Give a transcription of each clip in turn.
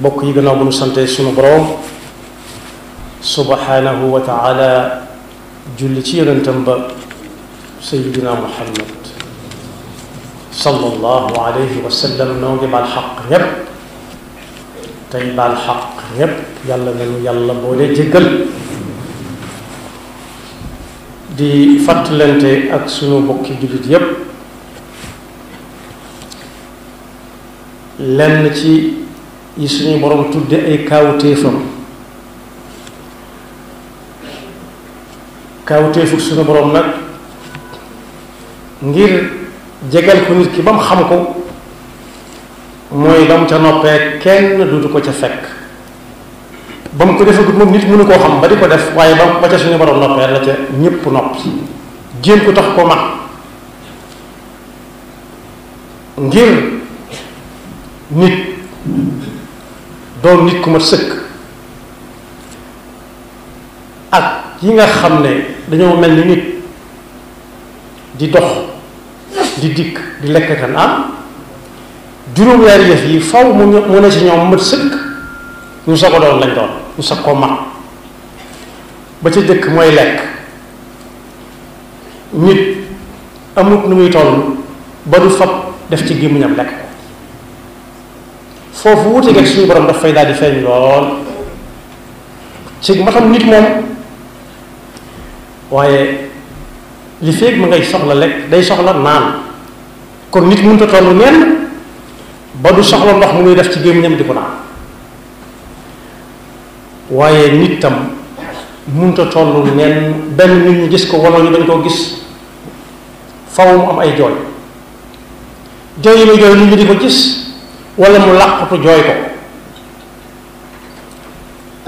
bokk yi gannaaw bu nu sante sunu boroom subhanahu wa taala julli ci yonentam ba sayyidina muhammad sallallahu alayhi wa sallam noo ngi baal xaq ñépp tey baal xaq ñépp yàlla nañu yàlla boole jéggal di fàttalante ak sunu bokki jullit yépp lenn ci yi suñu borom tudde ay kaawteefam kaawteefu suñu borom nag ngir jegal ko nit ki ba mu xam ko mooy ba mu ca noppee kenn dudu ko ca fekk ba mu ko defagut moom nit mënu koo xam ba di ko def waaye ba ca suñu borom noppee la ca ñépp noppi jéem ko tax ko mat ngir nit doon nit ku mat sëkk ak yi nga xam ne dañoo mel ni nit di dox di dikk di lekk kan am juróom-ñaari yëf yi faw mu ne ci ñoom mat sëkk ñu sa ko doon lañ doon ñu sa ko mat ba ca jëkk mooy lekk nit amut nu muy toll ba du fab def ci gémmiñam lekk ko foofu wuute ak suñu borom daf fay daal di feeñ lool ci matam nit moom waaye li feeg ma ngay soxla lekk day soxla naan kon nit mënut a toll nenn ba du soxla ndox mu muy def ci gémmiñam di ko naan waaye nit tam mënut a toll nenn benn nit ñi gis ko wala ñu dañ koo gis faw mu am ay jooy jooy yi muy jooy nit ñi di ko gis wala mu làqatu jooy ko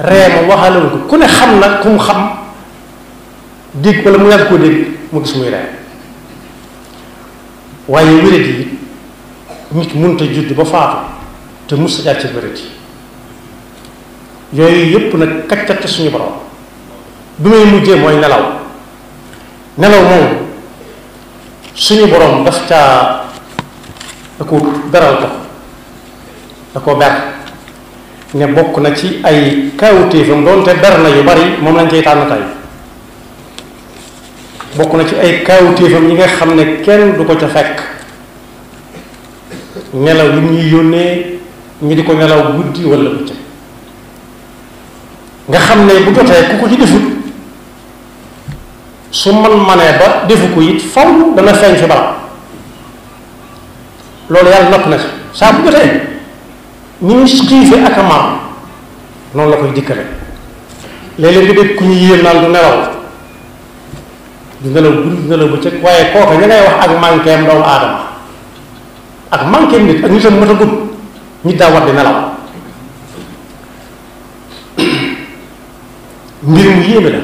ree ma waxalewuñ ko ku ne xam na ku mu xam dégg wala mu yàgg koo dégg mu gis muy ree waaye wéradi yi nit mënut a judd ba faatu te mus sa jaar ci wéradi yooyu yépp nag kaccat suñu borom bi may mujjee mooy nelaw nelaw moom suñu borom daf caa da ko beral ko da ko ber ne bokk na ci ay kaawtéefam doonte ber na yu bari moom lañ cay tànn tey bokk na ci ay kaawtéefam yi nga xam ne kenn du ko ca fekk nelaw yi ñuy yónnee ñu di ko nelaw guddi wala bëccëg nga xam ne bu jotee ku ko ci defut su manee ba defu ko it faw dana feeñ fi barab loolu yàlla nopp na ci saa bu jotee ñi ñu xiife ak a mar noonu la koy dikkale léeg-léeg nga dégg ku ñu yéem naan du nelaw guddi du nelaw bëccëg waaye kooka ña ngay wax ak manqueem doomu aadama ak manqueem nit ak nitam mat a gudd nit daa war di nelaw mbir mu yéeme la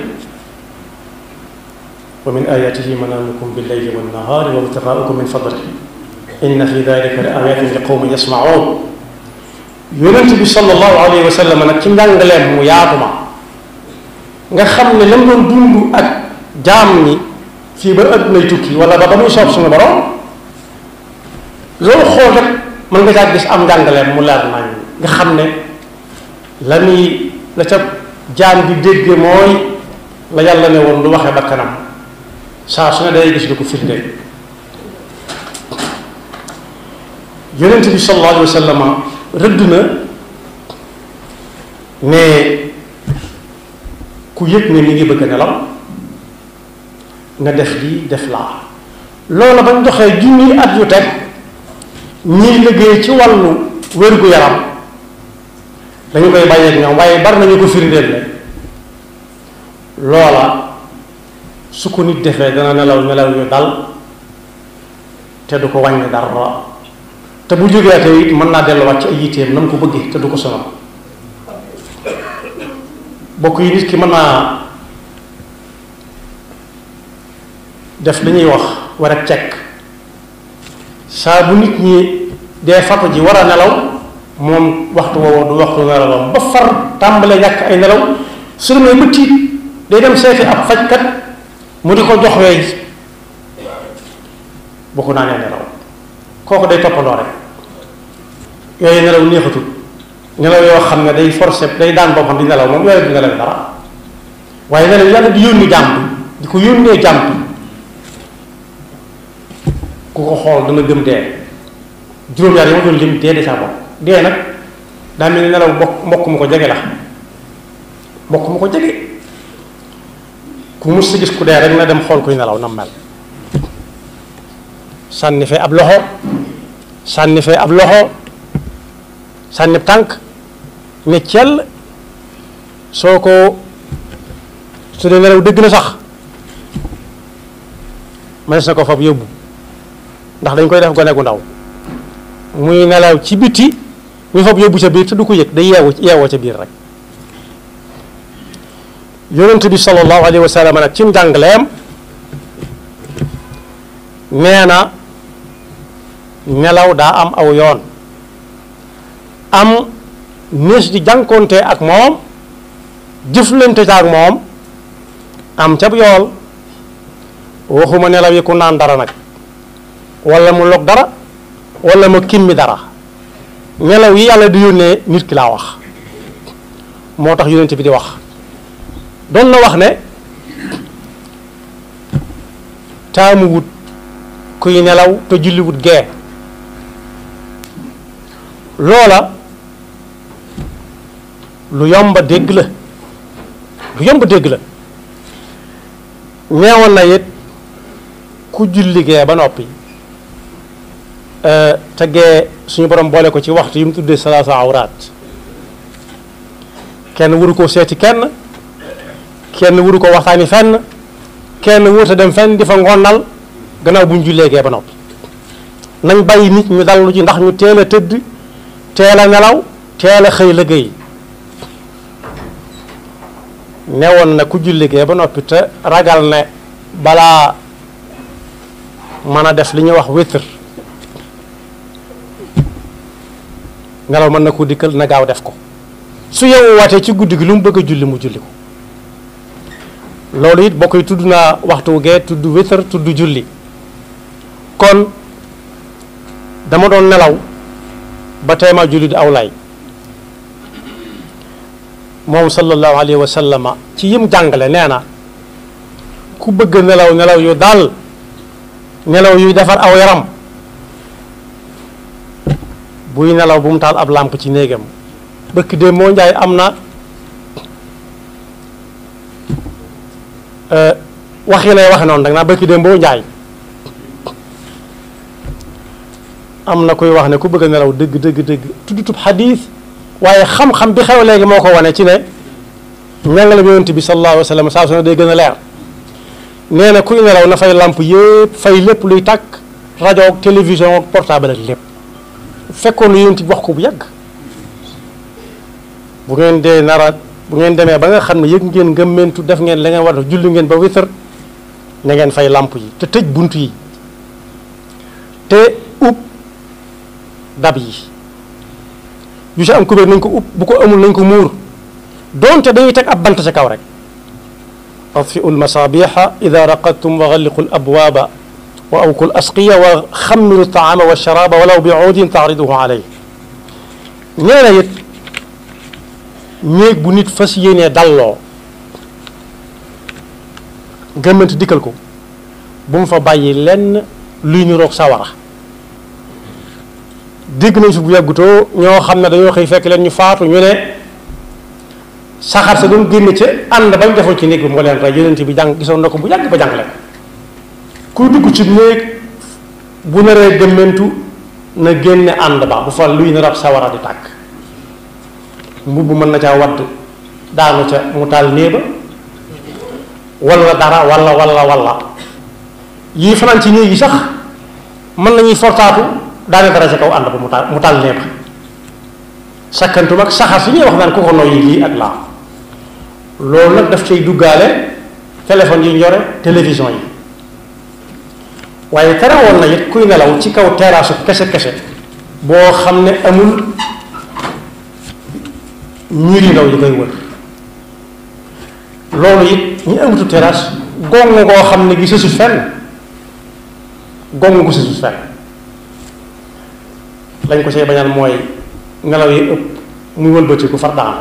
wa min ayatihi manaamukum bil-layli wan-nahaari wa ibtighaa'ukum min fadlihi inna fi dhalika la ayatin li qawmin yasma'un yonent bi sallallahu alayhi wa sallam nag ci njàngaleem mu yaatu ma nga xam ne lam doon dund ak jaam ñi fii ba addunay tukki wala ba muy soob suñu borom loolu xool rek mën nga caa gis am njàngaleem mu leer nañ nga xam ne la ca jaam bi dégge mooy la yàlla ne woon lu waxee ba kanam saa su ne day gis lu ko firnde yonent bi sallallahu alayhi wa sallam rëdd na ne ku yëg ne mi ngi bëgg a nelaw nga def lii def laa loola bañ doxee junni at yu teg ñiy liggéey ci wàllu wér-gu-yaram dañu koy bàyyeeg ñoom waaye bari nañu ko firndeel ne loola su ko nit defee dana nelaw yu dal te du ko wàññi dara te bu jógee te it mën naa delluwaat ci ay yitteem na mu ko bëggee te du ko sonal bokk yi nit ki mën naa def li ñuy wax war a cekk saa bu nit ñi dee fatu ji war a nelaw moom waxtu woowu du waxtu nelawam ba far tàmbalee ñàkk ay nelaw su demee ba tiit day dem seeti ab fajkat mu di ko jox wey boo ko naanee nelaw kooku day toppandoo rek yooyu nelaw neexatul nelaw yoo xam ne day forcé day daan boppam di nelaw moom yooyu du nelaw dara waaye nelaw yàlla di yónni jàmm bi di ko yónnee jàmm bi ku ko xool dana gëm dee juróom-ñaar yi ma doon lim dee de saa bopp dee nag daa mel ni nelaw mbokk mu ko jege la mbokk mu ko jege ku mus si gis ku dee rek na dem xool kuy nelaw na mel sànni fee ab loxo sànni fee ab loxo sànni tànk ne cell soo ko su dee nelaw dëgg na sax mënees na ko fab yóbbu ndax dañ koy def gone gu ndaw muy nelaw ci biti ñu fab yóbbu ca biir te du ko yëg day yeewoo ca biir rek yonent bi sallallahu alayhi wa sallam nag ci njàngaleem nee na nelaw daa am aw yoon am nees di jànkoonte ak moom jëflante ca ak moom am cab yool waxuma nelaw yi ku naan dara nag wala mu log dara wala ma kimmi dara nelaw yi yàlla di yónnee nit ki laa wax moo tax yonent bi di wax doon na wax ne taamu wut kuy nelaw te julli wut gee loola lu yomba dégg la lu yomba dégg la neewoon na it ku julli gee ba noppi te gee suñu borom boole ko ci waxtu yi mu tuddee salaasa awraat kenn waru koo seeti kenn waru ko waxtaani fenn kenn wërta dem fenn di fa ngonnal gannaaw bu ñu jullee gee ba noppi nañ bàyyi nit ñu dallu ci ndax ñu teel a tëdd teel a nelaw teel a xëy liggéey newoon na ku julli gee ba noppi te ragal ne balaa mën a def li ñuy wax witr nelaw mën na ko dikkal na gaaw def ko su yeewu waatee ci guddi gi lu mu bëgg a julli mu julli ko loolu it bokk yi tudd naa waxtu gee tudd witr tudd julli kon dama doon nelaw ba teema julli di aw lay moom sallallahu alayhi wa sallama ci yim jàngale nee na ku bëgg nelaw nelaw yu daal nelaw yuy defar aw yaram buy nelaw bu mu taal ab làmp ci néegam bëkk de moo njaay am na wax yi lay waxe noonu rek naa bëkk de moo njaay am na kuy wax ne ku bëgg a nelaw dëgg dëgg dëgg tuddutub xadiis waaye xam-xam bi xew léegi moo ko wane ci ne njàngale bi yonent bi sallallahu alayhi wa sallam saa su ne day gën a leer nee na kuy nelaw na fay làmp yëpp fay lépp luy tàkk rajo ak télévision ak portable ak lépp fekkoon lu yonent bi wax ko bu yàgg bu ngeen dee nara bu ngeen demee ba nga xam ne yëg ngeen ngëmmentu def ngeen la ngeen war a julli ngeen ba witr na ngeen fay làmp yi te tëj bunt yi te ub dab yi yu si am kubéer nañ ko ub bu ko amul nañ ko muur doonte dañuy teg ab bant ca kaw rek atfiu lmasabiha ida raqadtum wa galliqu l abwaaba wa awku l asqiya wa xammiru taama wa sharaba walaw bi oodin taariduhu aley nee na it néeg bu nit fas yéenee dalloo gëmmant dikkal ko bu mu fa bàyyi lenn luy niroog sawara dégg nañ fi bu yàggutoo ñoo xam ne dañoo xëy fekk leen ñu faatu ñu ne saxaar sa doon génn ca ànd bañ defoon ci néeg bi moo leen rey yonent bi jàng gisoon na ko bu yàgg ba jàngale ko kuy dugg ci néeg bu naree gëmmentu na génne ànd ba bu fa luy niroog sawara di tàkk mbubb mën na caa wadd daanu ca mu taal néeba walla dara walla yii fanaan ci néeg yi sax mën nañuy fortaatu daane dara ca kaw ànd ba mu taal néeba sakkantum ak saxaar si ñuy wax naan ku ko noyyi lii ak laa loolu nag daf cay duggaale téléphone yi njore télévision yi waaye tere woon na it kuy nelaw ci kaw teraasu kese boo xam ne amul miir yu ndaw yi koy wër loolu it ñi amatu terrasse gong goo xam ne gi sësut fenn gong gu sësut fenn lañ ko see bañal mooy nelaw yi ëpp muy wëlbatiku far daanu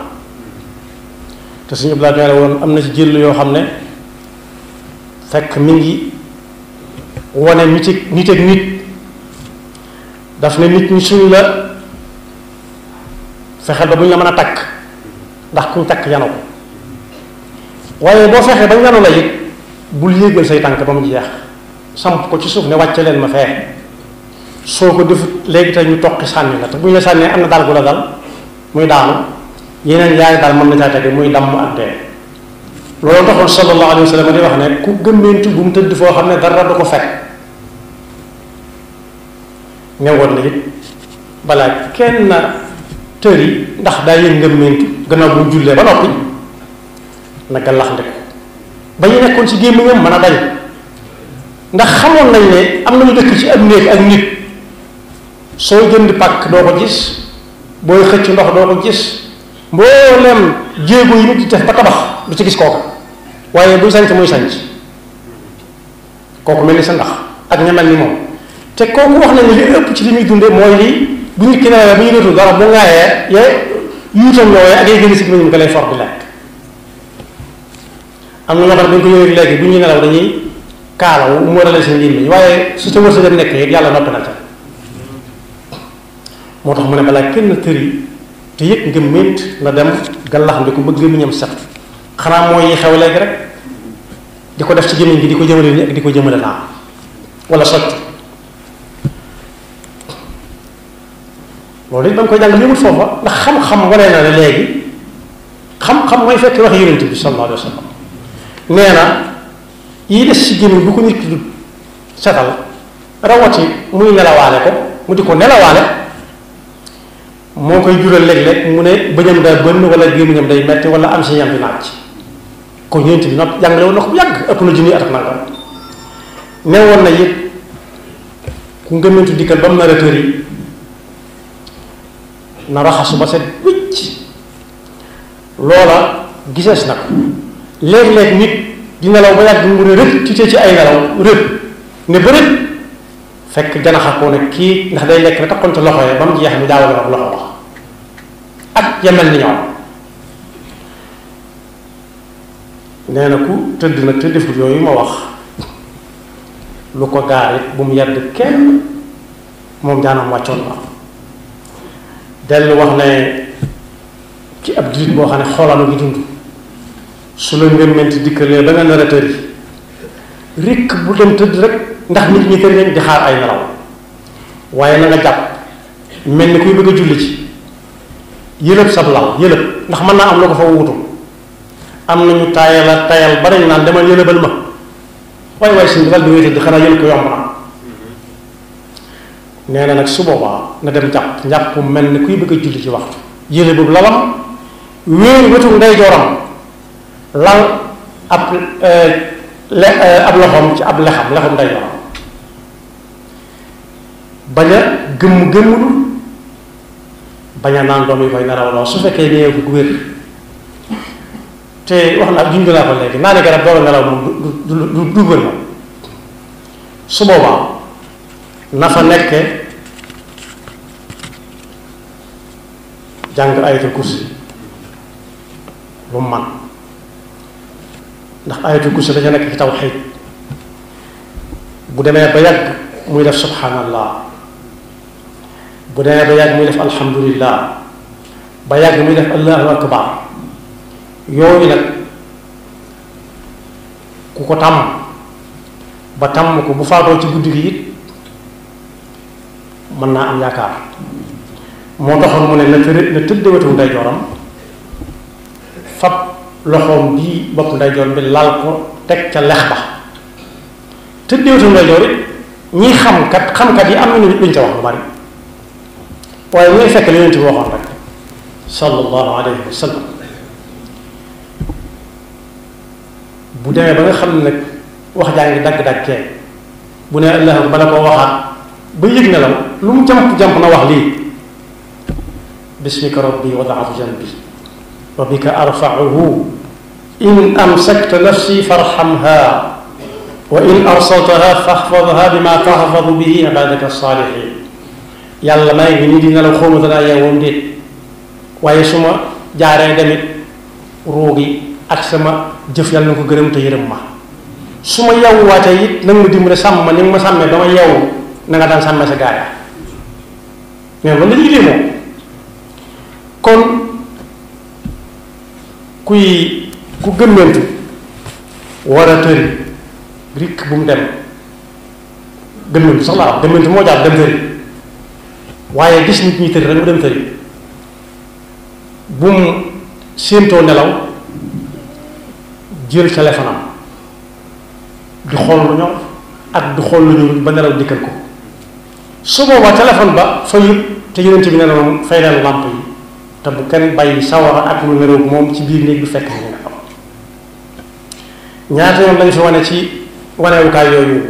te suñu Abdoulaye nee na woon am na ci jël yoo xam ne fekk mi ngi wane nit ak nit daf ne nit ñi suñ la fexe ba buñ la mën a takk ndax kuñ takk yanu ko waaye boo fexee ba yanu la it bul yéegal say tànk ba mu jeex samp ko ci suuf ne wàcce leen ma fee soo ko defut léegi te ñu toqi sànni la te bu ñu la sànnee am na daal gu la dal muy daanu yeneen yaay daal mën na caa tege muy damm ak dee loolu taxoon sallallahu alayhi wa sallam di wax ne ku gëmmeentu bu mu tëdd foo xam ne dara du ko fekk ñëwoon na it balaa kenn tëri ndax daa yëg ngëmmeentu gannaaw bu jullee ba noppi na gàllax ndeko ba ñu nekkoon ci gémmiñam mën a dañ ndax xamoon nañ ne am nañu dëkk ci ab néeg ak nit soo jënd pàkk doo ko gis booy xëcc ndox doo ko gis mboolem jéego yi nit di def ba tabax du ci gis kooku waaye buy sanc muy sanc kooku mel ni sa ndax ak ña mel ni moom te kooku wax nañ ne li ëpp ci li muy dunde mooy lii bu nit ki newee bu ñu dootul dara bu ngaayee yuutam yooyu ak ay gën si mu ko lay for di lekk am na ñoo xam ne dañ ko yooyu léegi bu ñuy nelaw dañuy kaalawu mu warale seen njëriñ waaye su ca wërsëgam nekk it yàlla noppi na ca moo tax mu ne balaa kenn tëri te yëg nga mént na dem gallax ndi ko bëgg gémmiñam set xanaa mooy yi xew léegi rek di ko def ci gémmiñ gi di ko jëmale ni ak di ko jëmale naa wala socc loolu it ba nga koy jàng yëmul foofa ndax xam-xam wane na ne léegi xam-xam mooy fekk wax yonent bi sallallahu alayhi wa sallam nee na yi des ci gémmiñ bu ko nit ki du setal rawati muy nelawaale ko mu di ko nelawaale moo koy jural léeg-léeg mu ne bëñam daa bënn wala gémmiñam day metti wala am si ñam di naaj kon yonent bi nag jàngale woon na ko bu yàgg ëpp na junni at ak nangam ne woon na it ku ngëmmentu dikkal ba mu nar a tëri na raxasu ba set wicc loola gisees na ko léeg-léeg nit di nelaw ba yàgg mu ne rëb ci ay nelaw rëb ne ba rëb fekk janaxa ko ne kii ndax day lekk ne taxoon ci loxo yi ba mu jeex mu jaawale ak loxo wax ak yemel ni ñoom nee na ku tëdd nag te defut yooyu ma wax lu ko gaar it bu mu yedd kenn moom jaanam wàccoon la dellu wax ne ci ab jullit boo xam ne xoolanu gi dund su la ngëmment dikkalee ba nga nar a tëri rikk bu dem tëdd rek ndax nit ñi tëri nañ di xaar ay nelaw waaye na nga jàpp mel ni kuy bëgg a julli ci yëlëb sab lal yëlëb ndax mën naa am la ko fa wuutu am nañu tayal ba dañ naan demal yëlëbal ma waaye suñu lal bi ngay tëdd xanaa yël ko yomb na nee na nag su boobaa na dem jàpp njàpp mel ni kuy bëgg a julli ci waxtu yële boobu lalam wéer wetu ndeyjooram lal ab loxoom ci ab lexam ndeyjooram bañ a gëmmul bañ a naan doom yi koy narawloo su fekkee nee ko wér te wax naa junj naa ko léegi naa ne garab doole nelaw moom du wér moom su boobaa na fa nekke jàng ayatul kursi lu mu man ndax ayatul kursi daña nekk ci tawxiid bu demee ba yàgg muy def subhanallah bu demee ba yàgg muy def alhamdulillah ba yàgg muy def allahu akbar yooyu nag ku ko tàmm ba tàmm ko bu faatoo ci guddi gi it mën naa am yaakaar moo taxoon mu ne na tëdd wetu ndeyjooram fab loxoom bii bopp ndeyjoor bi lal ko teg ca lex ba tëdd wetu ndeyjoor it ñi xamkat yi am nañu luñ ca wax lu bari waaye ñooy fekk li Yonent bi waxoon rek sallallahu alayhi wa sallam bu demee ba nga xam ne nag wax jaa ngi dagg-daggee bu ne allah bala koo waxaat ba yëg ne la lu mu jamp na wax lii bismika rabbi wadaatu janbi wa bika arfauhu in amsakta nafsi farhamha wa in arsaltaha faxfadha bima taxfadu bihi ibadaka salihin yàlla may ngi nii di nelaw xawma danaa yeewoom déet waaye su ma jaaree demit ruugi ak sama jëf yàlla na ko gërëm te yërëm ma su ma yewwaatee it nag ma dimbale sàmm ma ni nga ma sàmmee ba ma yeewu na nga daan sàmmee sa gaaya mais loolu la ñuy moom kon ku gëmmentu war a tëri rikk bu mu dem gëmmentu sax laa gëmmentu moo jàpp dem tëri waaye gis nit ñi tëri rek mu dem tëri bu mu séentoo nelaw jël téléphone am di xool lu ñor ak di xool lu ñuul ba nelaw dikkal ko su boobaa téléphone ba fa yëpp te yonent bi nee na moom fay leen làmp yi te bu kenn bàyyi sawara ak lu niroog moom ci biir néeg bi fekk ñu ne am ñaata yoon lañu fi wane ci wanewukaay yooyu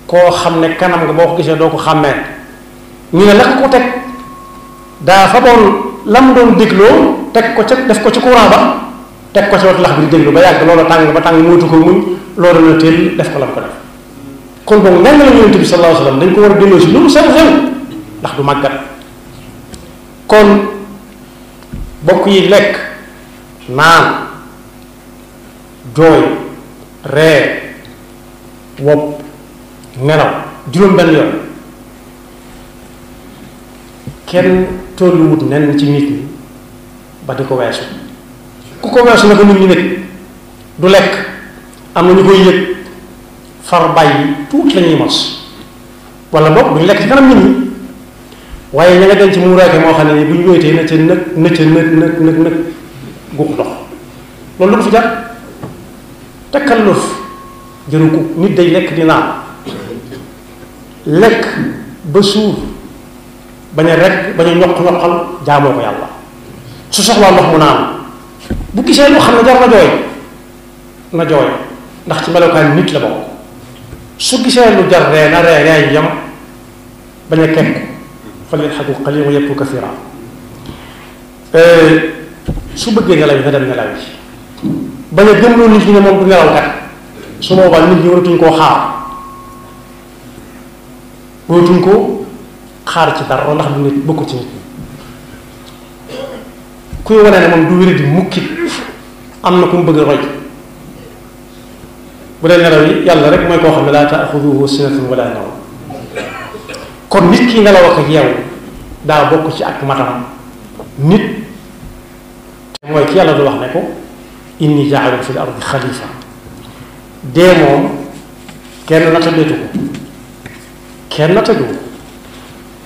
koo xam ne kanam nga boo ko gisee doo ko xàmmee ñu ne la ko teg daa fa doon lam doon dégloo teg ko ca def ko ci courant ba teg ko ci wat lax bi di déglu ba yàgg loola tàng ba tàng mootu ko muñ loolu na teel def ko lam ko def kon boog njàng la yonent bi sallallahu alayhi wasallam dañ ko war a delloo si lu mu sew sew ndax du màggat kon bokk yi lekk naan jooy ree wopp nelaw juróom benn yoon kenn tolluwut nen ci nit ñi ba di ko weesu ku ko weesu na ko nit ñi nit du lekk am na ñu koy yëg far bàyyi tuuti lañuy mos wala boog duñu lekk ci kanam nit ñi waaye ña nga dem ci muuraake moo xam ne ni bu ñu wéetee na ca nëg guux ndox loolu lu ko fi jar takalluf jëru ko nit day lekk di naan lekk ba suur bañ a rek bañ a ñoqal jaamoo ko yàlla su soxlaa ndox mu naan bu gisee loo xam ne jar na jooy ndax ci melokaan nit la bokk su gisee lu jar ree na ree yam bañ a kekk falyadhaku qaliilan wa yabku kathiiran su bëggee nelaw yi nga dem nelaw yi bañ a gëm loolu nit ñi ne moom du nelaw kat su boobaa nit ñi waratuñ koo xaar ci dara ndax du nit bokku ci nit kuy wane ne moom du wéri di mukkit am na ku mu bëgg a roy bu dee nelaw yi yàlla rek mooy koo xam ne laa taaxuduhu sinatun wala nawm kon nit ki nelaw ak yeewu daa bokk ci ak matam nit te mooy ki yàlla du wax ne ko inni jaa'ilun fil ardi xalifa dee moom kenn nattadeetu ko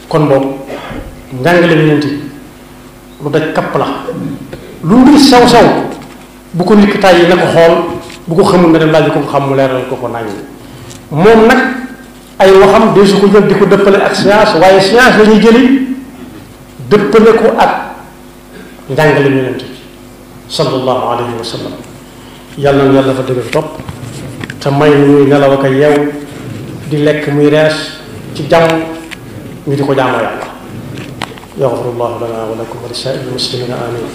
kon boobu njàngale bi nenti lu daj kapp la lu mbir sew bu ko nit ki tàyyi na ko xool bu ko xamul nga dem laaj ko xam mu leeral ko nañ moom nag ay waxam de su ko jël di ko dëppale ak science waaye science la ñuy jëli dëppale ko ak njàngale yonent bi sallallahu alayhi wa sallam yàlla na yàlla dafa dëgër topp te may ñuy nelaw ak yeew di lekk muy rees ci jàmm ñu di ko jaamoo yàlla yaxfirullahu lana wa lakum wa li saa'iril muslimina amin